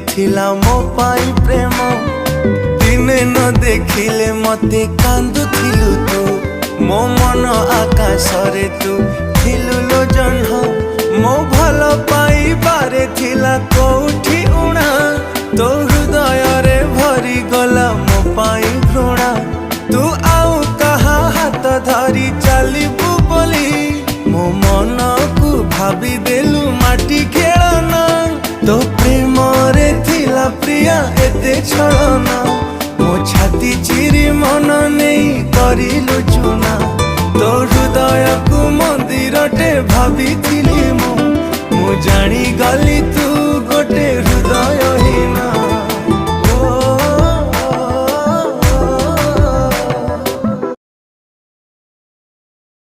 थिला मो पाई प्रेम दिने न देखिले मते कांदुथिलु तू मो मन आकाश रे तू थिलु लो जन्ह मो भल पाई बारे थिला कोठी उणा तो हृदय रे भरी गला मो पाई घृणा तू आउ कहा हाथ धरी चलिबु बोली मो मन को भाभी देलु माटी खेलना तो प्रेम रे थिला प्रिया एते छलना मो छाती चिरी मन नहीं करिलु चुना तो हृदय को मंदिर टे भाभी थिली मो जानी गली तू